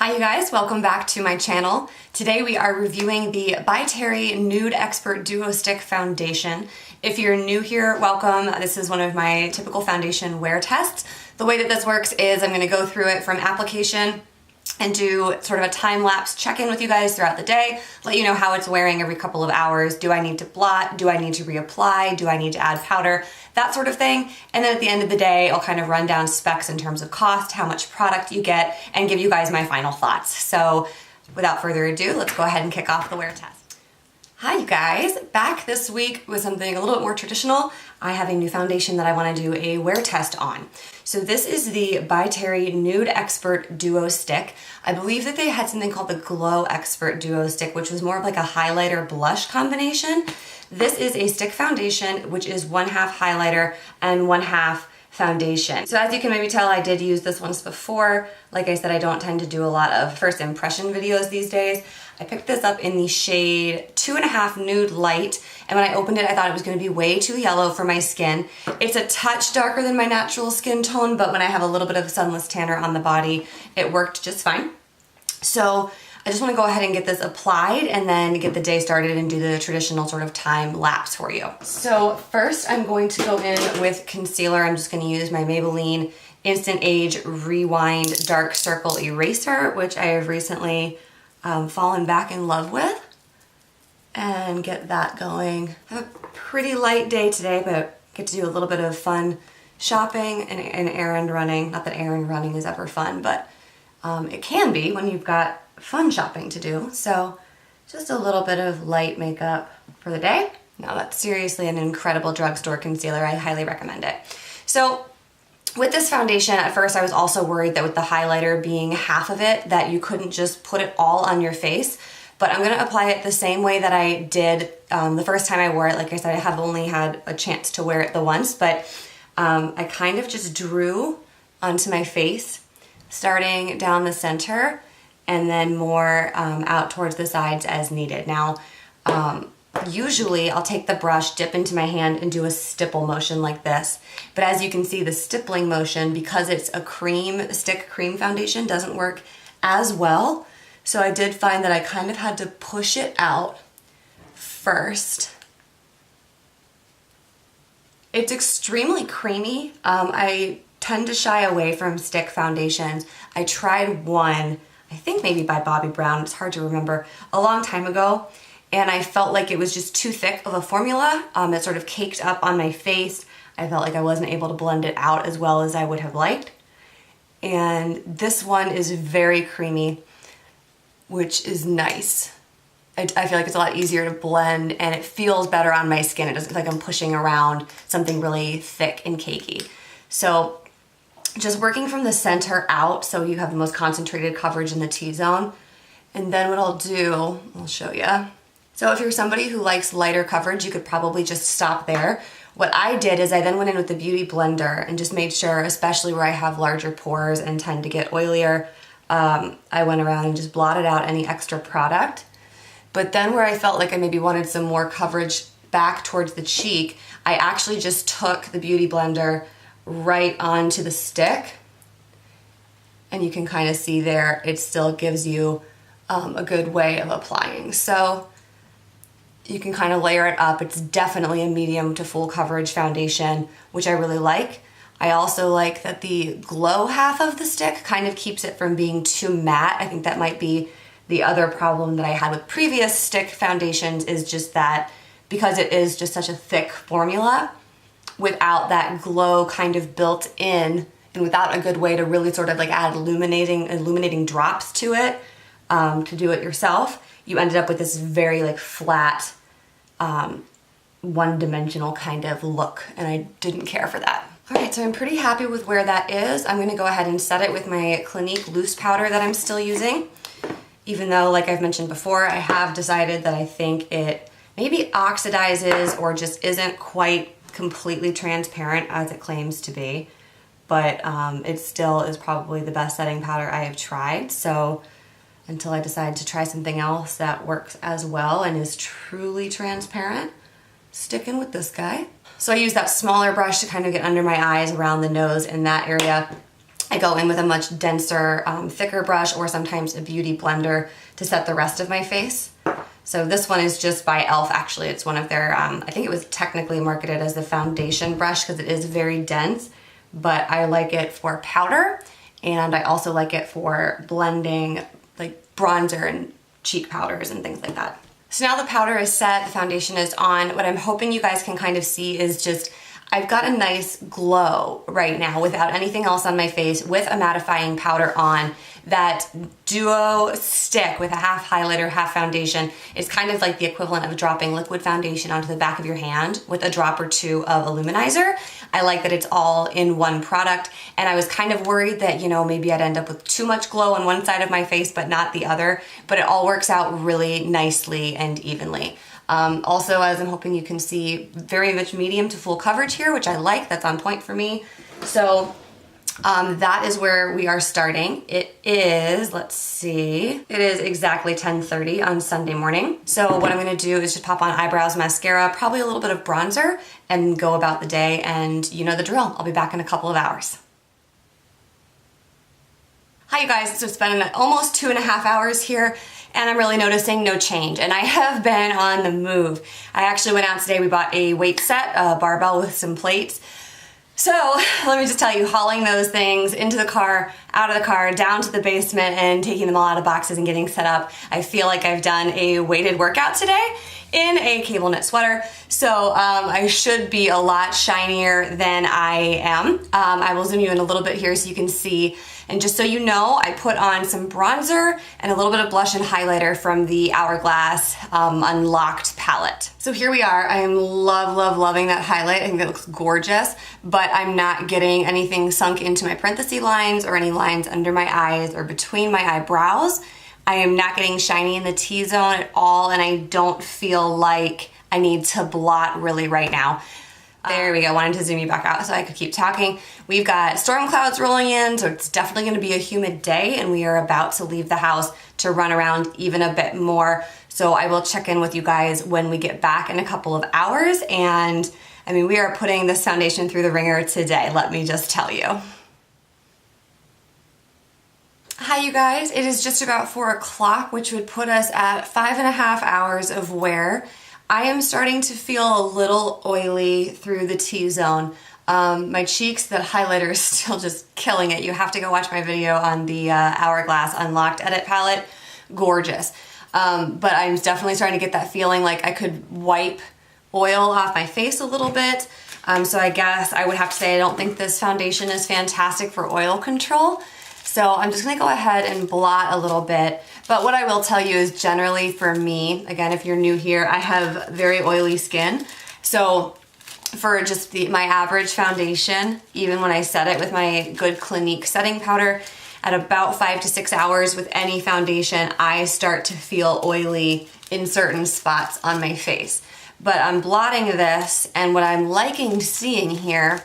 Hi you guys, welcome back to my channel. Today we are reviewing the By Terry Nude Expert Duo Stick Foundation. If you're new here, welcome. This is one of my typical foundation wear tests. The way that this works is I'm going to go through it from application and do sort of a time-lapse check-in with you guys throughout the day, let you know how it's wearing every couple of hours. Do I need to blot? Do I need to reapply? Do I need to add powder? That sort of thing. And then at the end of the day, I'll kind of run down specs in terms of cost, how much product you get, and give you guys my final thoughts. So without further ado, let's go ahead and kick off the wear test. Hi you guys, back this week with something a little bit more traditional. I have a new foundation that I want to do a wear test on. So this is the By Terry Nude Expert Duo Stick. I believe that they had something called the Glow Expert Duo Stick, which was more of like a highlighter blush combination. This is a stick foundation, which is 1/2 highlighter and 1/2 foundation. So as you can maybe tell, I did use this once before. Like I said, I don't tend to do a lot of first impression videos these days. I picked this up in the shade 2.5 Nude Light, and when I opened it, I thought it was going to be way too yellow for my skin. It's a touch darker than my natural skin tone, but when I have a little bit of sunless tanner on the body, it worked just fine. So I just want to go ahead and get this applied and then get the day started and do the traditional sort of time lapse for you. So first I'm going to go in with concealer. I'm just going to use my Maybelline Instant Age Rewind Dark Circle Eraser, which I have recently fallen back in love with, and get that going. I have a pretty light day today, but get to do a little bit of fun shopping and errand running. Not that errand running is ever fun, but it can be when you've got fun shopping to do. So just a little bit of light makeup for the day. Now that's seriously an incredible drugstore concealer. I highly recommend it. So with this foundation, at first I was also worried that with the highlighter being half of it, that you couldn't just put it all on your face. But I'm going to apply it the same way that I did the first time I wore it. Like I said, I have only had a chance to wear it the once, but I kind of just drew onto my face, starting down the center, and then more out towards the sides as needed. Now, usually I'll take the brush, dip into my hand, and do a stipple motion like this. But as you can see, the stippling motion, because it's a stick cream foundation, doesn't work as well. So I did find that I kind of had to push it out first. It's extremely creamy. I tend to shy away from stick foundations. I tried one, I think maybe by Bobbi Brown, it's hard to remember, a long time ago, and I felt like it was just too thick of a formula. It sort of caked up on my face. I felt like I wasn't able to blend it out as well as I would have liked. And this one is very creamy, which is nice. I feel like it's a lot easier to blend, and it feels better on my skin. It doesn't feel like I'm pushing around something really thick and cakey. So just working from the center out so you have the most concentrated coverage in the T-zone. And then what I'll do, I'll show you. So if you're somebody who likes lighter coverage, you could probably just stop there. What I did is I then went in with the Beauty Blender and just made sure, especially where I have larger pores and tend to get oilier, I went around and just blotted out any extra product. But then where I felt like I maybe wanted some more coverage back towards the cheek, I actually just took the Beauty Blender right onto the stick, and you can kind of see there it still gives you a good way of applying. So you can kind of layer it up. It's definitely a medium to full coverage foundation, which I really like. I also like that the glow half of the stick kind of keeps it from being too matte. I think that might be the other problem that I had with previous stick foundations, is just that because it is just such a thick formula, without that glow kind of built in, and without a good way to really sort of like add illuminating drops to it, to do it yourself, you ended up with this very like flat, one-dimensional kind of look, and I didn't care for that. All right, so I'm pretty happy with where that is. I'm gonna go ahead and set it with my Clinique loose powder that I'm still using, even though, like I've mentioned before, I have decided that I think it maybe oxidizes or just isn't quite completely transparent as it claims to be, but it still is probably the best setting powder I have tried. So until I decide to try something else that works as well and is truly transparent, sticking with this guy. So I use that smaller brush to kind of get under my eyes, around the nose, in that area, I go in with a much denser, thicker brush, or sometimes a beauty blender to set the rest of my face. So this one is just by e.l.f. actually. It's one of their, I think it was technically marketed as the foundation brush because it is very dense, but I like it for powder, and I also like it for blending like bronzer and cheek powders and things like that. So now the powder is set, the foundation is on. What I'm hoping you guys can kind of see is just, I've got a nice glow right now without anything else on my face with a mattifying powder on. That duo stick with a half highlighter, half foundation is kind of like the equivalent of dropping liquid foundation onto the back of your hand with a drop or two of illuminizer. I like that it's all in one product, and I was kind of worried that, you know, maybe I'd end up with too much glow on one side of my face but not the other, but it all works out really nicely and evenly. Also, as I'm hoping you can see, very much medium to full coverage here, which I like. That's on point for me. So that is where we are starting. It is, let's see, it is exactly 10:30 on Sunday morning. So what I'm gonna do is just pop on eyebrows, mascara, probably a little bit of bronzer, and go about the day, and you know the drill. I'll be back in a couple of hours. Hi you guys, so it's been almost 2.5 hours here, and I'm really noticing no change, and I have been on the move. I actually went out today, we bought a weight set, a barbell with some plates. So let me just tell you, hauling those things into the car, out of the car, down to the basement, and taking them all out of boxes and getting set up, I feel like I've done a weighted workout today in a cable knit sweater. So I should be a lot shinier than I am. I will zoom you in a little bit here so you can see. And just so you know, I put on some bronzer and a little bit of blush and highlighter from the Hourglass Unlocked palette. So here we are. I am loving that highlight. I think it looks gorgeous, but I'm not getting anything sunk into my parenthesis lines or any lines under my eyes or between my eyebrows. I am not getting shiny in the T-zone at all, and I don't feel like I need to blot really right now. There we go, wanted to zoom you back out so I could keep talking. We've got storm clouds rolling in, so it's definitely gonna be a humid day, and we are about to leave the house to run around even a bit more. So I will check in with you guys when we get back in a couple of hours. And I mean, we are putting this foundation through the ringer today, let me just tell you. Hi you guys, it is just about 4 o'clock, which would put us at 5.5 hours of wear. I am starting to feel a little oily through the T-zone. My cheeks, the highlighter is still just killing it. You have to go watch my video on the Hourglass Unlocked Edit palette. Gorgeous. But I'm definitely starting to get that feeling like I could wipe oil off my face a little bit. So I guess I would have to say I don't think this foundation is fantastic for oil control. So I'm just gonna go ahead and blot a little bit. But what I will tell you is generally for me, again, if you're new here, I have very oily skin. So for just my average foundation, even when I set it with my good Clinique setting powder, at about 5 to 6 hours with any foundation, I start to feel oily in certain spots on my face. But I'm blotting this, and what I'm liking seeing here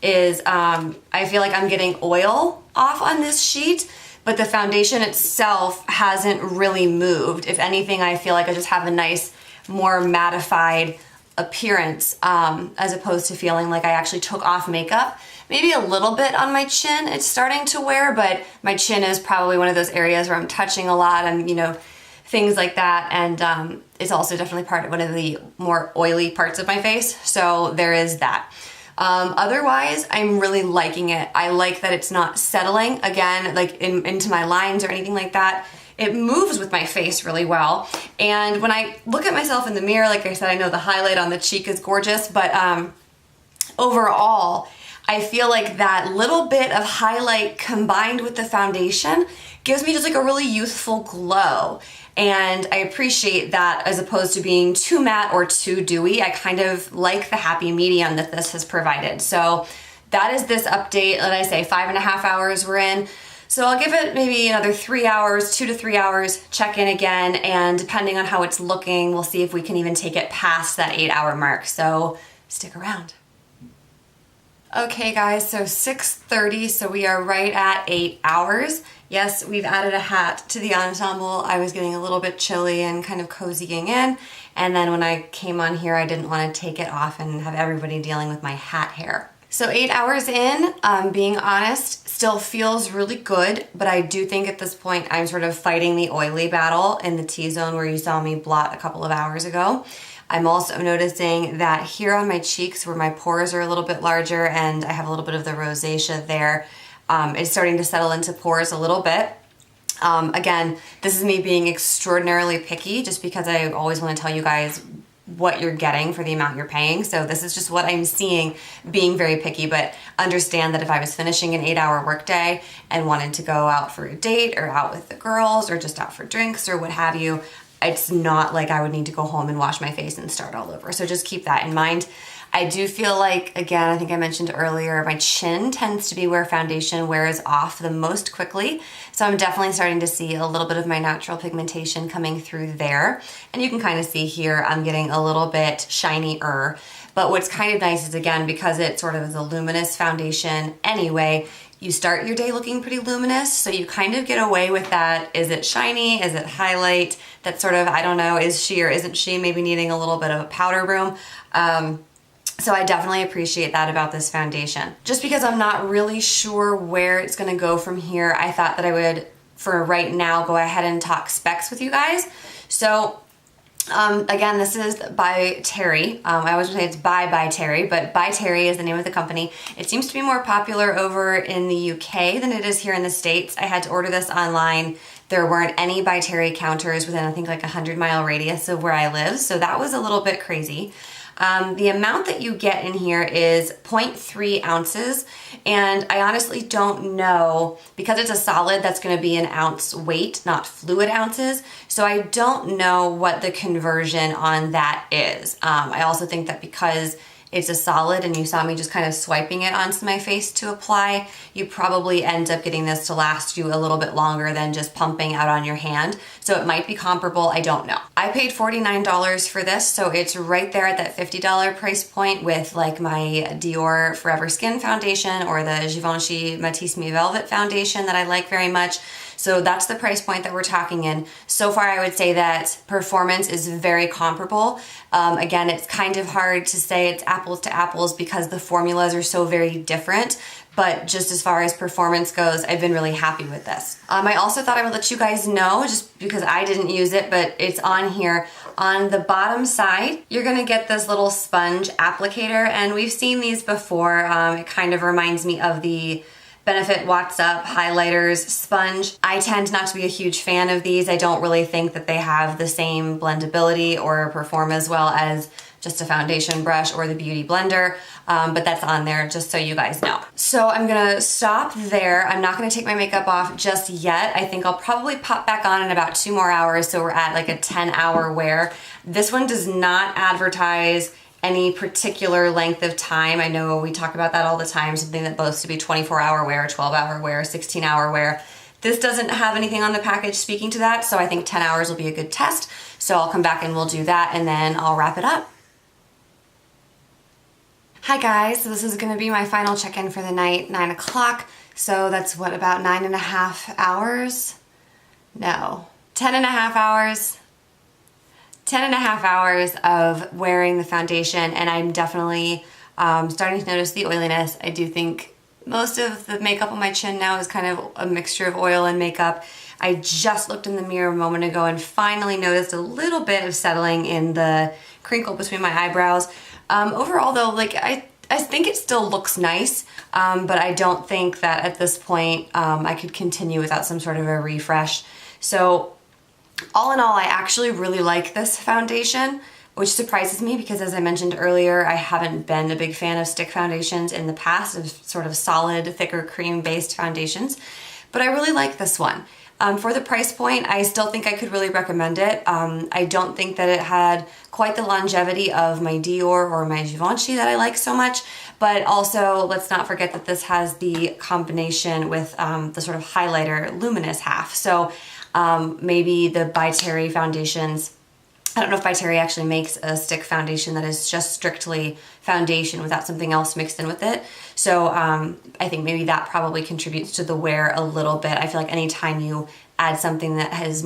is I feel like I'm getting oil off on this sheet, but the foundation itself hasn't really moved. If anything, I feel like I just have a nice, more mattified appearance, as opposed to feeling like I actually took off makeup. Maybe a little bit on my chin, it's starting to wear, but my chin is probably one of those areas where I'm touching a lot and, you know, things like that. And it's also definitely one of the more oily parts of my face. So there is that. Otherwise, I'm really liking it. I like that it's not settling, again, like into my lines or anything like that. It moves with my face really well. And when I look at myself in the mirror, like I said, I know the highlight on the cheek is gorgeous, but overall, I feel like that little bit of highlight combined with the foundation gives me just like a really youthful glow. And I appreciate that as opposed to being too matte or too dewy. I kind of like the happy medium that this has provided. So that is this update. Let I say 5.5 hours we're in. So I'll give it maybe another 3 hours, 2 to 3 hours, check in again, and depending on how it's looking, we'll see if we can even take it past that 8-hour mark. So stick around. Okay guys, so 6:30, so we are right at 8 hours. Yes, we've added a hat to the ensemble. I was getting a little bit chilly and kind of cozying in, and then when I came on here, I didn't want to take it off and have everybody dealing with my hat hair. So 8 hours in, being honest, still feels really good, but I do think at this point I'm sort of fighting the oily battle in the T-zone where you saw me blot a couple of hours ago. I'm also noticing that here on my cheeks where my pores are a little bit larger and I have a little bit of the rosacea there, it's starting to settle into pores a little bit. Again, this is me being extraordinarily picky just because I always want to tell you guys what you're getting for the amount you're paying. So this is just what I'm seeing, being very picky, but understand that if I was finishing an 8-hour workday and wanted to go out for a date or out with the girls or just out for drinks or what have you, it's not like I would need to go home and wash my face and start all over. So just keep that in mind. I do feel like, again, I think I mentioned earlier, my chin tends to be where foundation wears off the most quickly. So I'm definitely starting to see a little bit of my natural pigmentation coming through there. And you can kind of see here, I'm getting a little bit shinier. But what's kind of nice is, again, because it sort of is a luminous foundation anyway, you start your day looking pretty luminous, so you kind of get away with that. Is it shiny? Is it highlight? That sort of, I don't know, is she or isn't she maybe needing a little bit of a powder room? So I definitely appreciate that about this foundation. Just because I'm not really sure where it's gonna go from here, I thought that I would, for right now, go ahead and talk specs with you guys. So again, this is by Terry. I always say it's by Terry, but by Terry is the name of the company. It seems to be more popular over in the UK than it is here in the States. I had to order this online. There weren't any by Terry counters within, I think, like a 100-mile radius of where I live, so that was a little bit crazy. The amount that you get in here is 0.3 ounces, and I honestly don't know, because it's a solid, that's going to be an ounce weight, not fluid ounces, so I don't know what the conversion on that is. I also think that because it's a solid and you saw me just kind of swiping it onto my face to apply, you probably end up getting this to last you a little bit longer than just pumping out on your hand. So it might be comparable, I don't know. I paid $49 for this, so it's right there at that $50 price point with like my Dior Forever Skin foundation or the Givenchy Matisse Me Velvet foundation that I like very much. So that's the price point that we're talking in. So far, I would say that performance is very comparable. Again, it's kind of hard to say it's apples to apples because the formulas are so very different. But just as far as performance goes, I've been really happy with this. I also thought I would let you guys know, just because I didn't use it, but it's on here. On the bottom side, you're gonna get this little sponge applicator, and we've seen these before. It kind of reminds me of the Benefit Watts Up Highlighters Sponge. I tend not to be a huge fan of these. I don't really think that they have the same blendability or perform as well as just a foundation brush or the Beauty Blender, but that's on there just so you guys know. So I'm gonna stop there. I'm not gonna take my makeup off just yet. I think I'll probably pop back on in about 2 more hours, so we're at like a 10-hour wear. This one does not advertise any particular length of time. I know we talk about that all the time, something that boasts to be 24-hour wear, 12-hour wear, 16-hour wear. This doesn't have anything on the package speaking to that, so I think 10 hours will be a good test. So I'll come back and we'll do that, and then I'll wrap it up. Hi guys, so this is gonna be my final check-in for the night, 9 o'clock. So that's what, about 9.5 hours? No, 10.5 hours. 10.5 hours of wearing the foundation, and I'm definitely starting to notice the oiliness. I do think most of the makeup on my chin now is kind of a mixture of oil and makeup. I just looked in the mirror a moment ago and finally noticed a little bit of settling in the crinkle between my eyebrows. Overall though, like I think it still looks nice, but I don't think that at this point I could continue without some sort of a refresh. So all in all, I actually really like this foundation, which surprises me because, as I mentioned earlier, I haven't been a big fan of stick foundations in the past, of sort of solid, thicker, cream-based foundations, but I really like this one. For the price point, I still think I could really recommend it. I don't think that it had quite the longevity of my Dior or my Givenchy that I like so much, but also let's not forget that this has the combination with the sort of highlighter luminous half. So maybe the By Terry foundations, I don't know if By Terry actually makes a stick foundation that is just strictly foundation without something else mixed in with it. So I think maybe that probably contributes to the wear a little bit. I feel like anytime you add something that has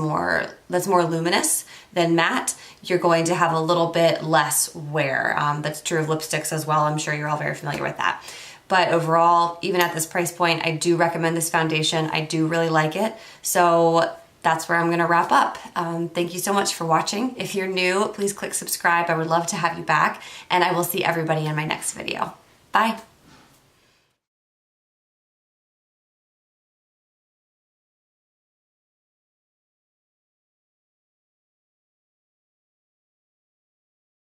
that's more luminous than matte, you're going to have a little bit less wear. That's true of lipsticks as well. I'm sure you're all very familiar with that. But overall, even at this price point, I do recommend this foundation. I do really like it. So that's where I'm gonna wrap up. Thank you so much for watching. If you're new, please click subscribe. I would love to have you back, and I will see everybody in my next video. Bye.